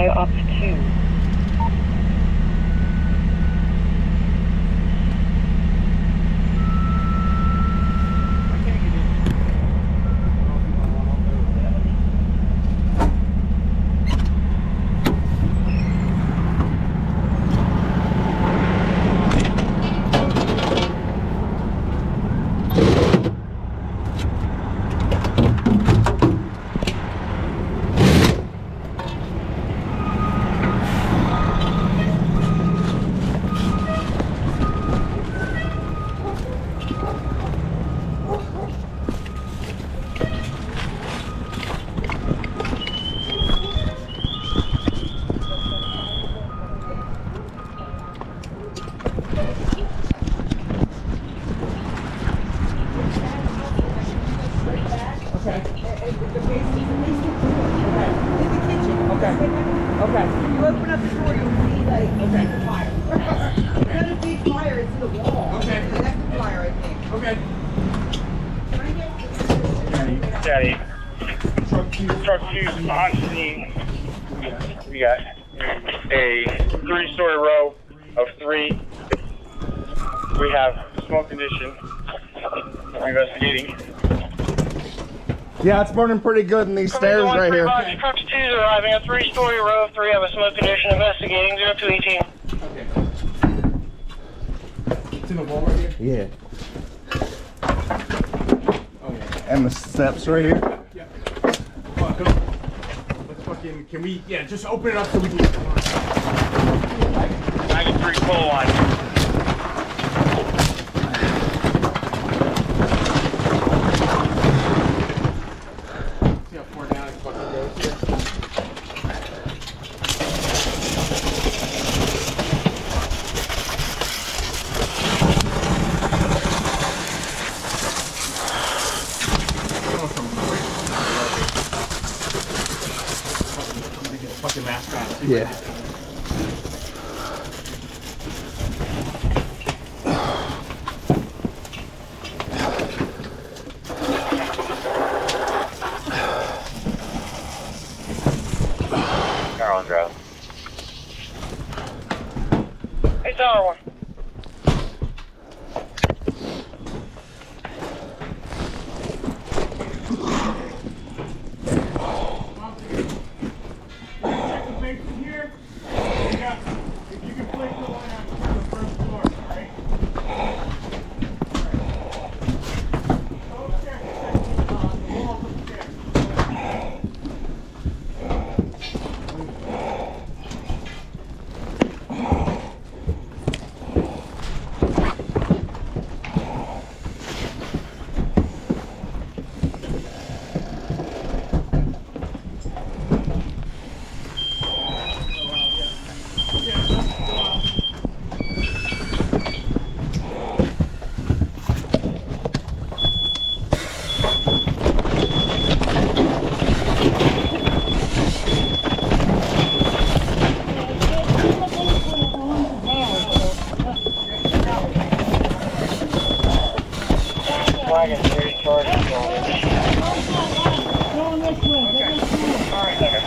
by Uptown. Daddy, truck 2 on scene. We got a 3-story row of 3. We have smoke condition. We're investigating. Yeah, it's burning pretty good in these stairs right here. Truck 2 is arriving at 3-story row of 3. Have a smoke condition. Investigating 0218. Okay. It's in the wall right here? Yeah. And the steps right here. Yeah. Let's fucking, can we, just open it up so we can get the line. I got 3 coal lines. See how far down it fucking goes here? Yeah. Car on drive. Hey, Tower 1. Wagon 3 charge going this way. Okay. Alright. Okay.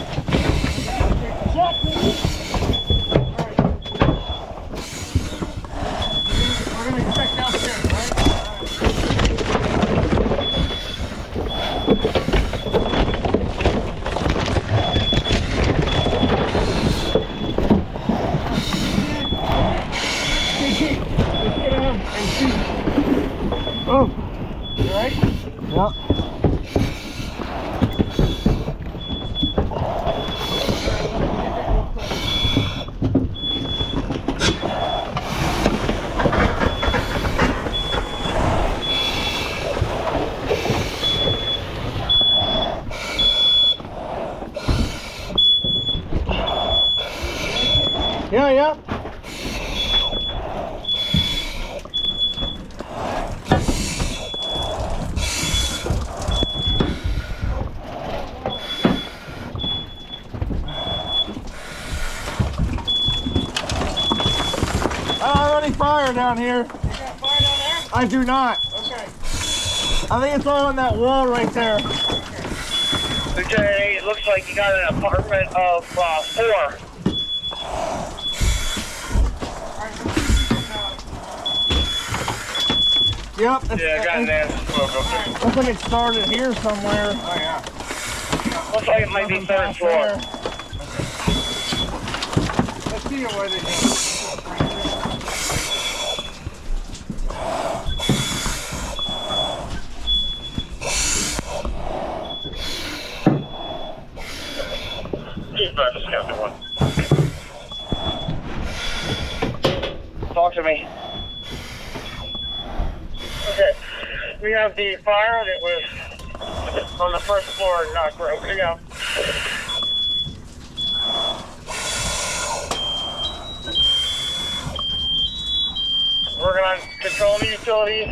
We're gonna check downstairs, right? Oh. You alright? Yep. Yeah. I don't have any fire down here. You got fire down there? I do not. Okay. I think it's all on that wall right there. Okay. Lieutenant 8, it looks like you got an apartment of 4. Yep. Yeah, I got an ass smoke up there. Looks like it started here somewhere. Oh, yeah. Looks like it might be 3rd floor. Let's see where they go. Keep driving, Scout 1. Talk to me. Okay. We have the fire that was on the 1st floor and not broken out. Working on controlling the utilities.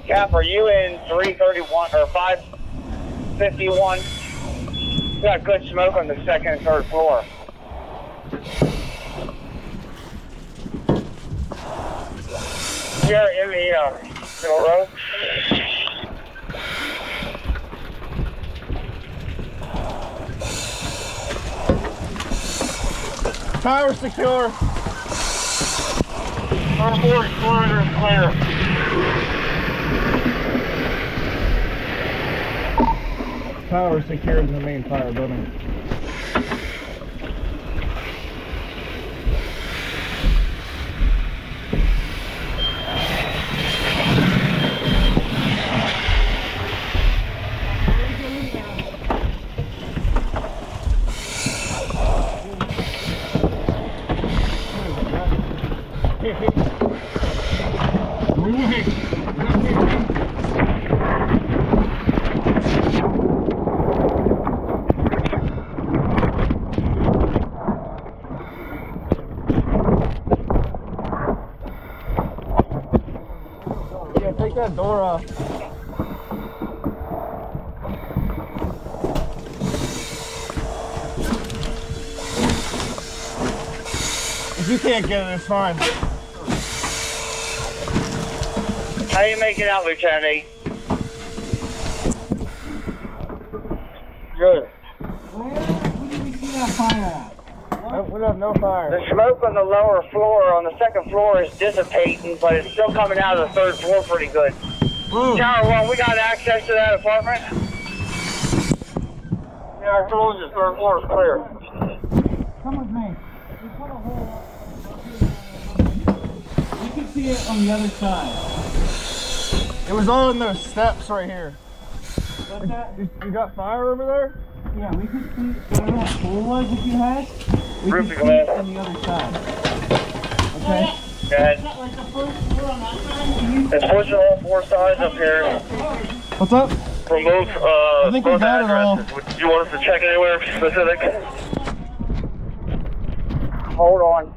Cap, are you in 331 or 551? We got good smoke on the 2nd and 3rd floor. We are in the middle row. Power secure. Our 4th floor is clear. Power secured in the main fire building. Yeah, take that door off. If you can't get it, it's fine. How do you make it out, Lieutenant 8? Good. Where did we see that fire at? We have no fire. The smoke on the lower floor, on the 2nd floor, is dissipating, but it's still coming out of the 3rd floor pretty good. Tower 1, we got access to that apartment? Yeah, our close the 3rd floor is clear. Come with me. We put a hole. We can see it on the other side. It was all in those steps right here. What's that? You got fire over there? Yeah, we could see where that hole was if you had. We Roofing could see it man. on the other side. Okay? Go ahead. It's pushing all 4 sides up here What's up? from both, I think we both got it all. addresses. Do you want us to check anywhere specific? Hold on.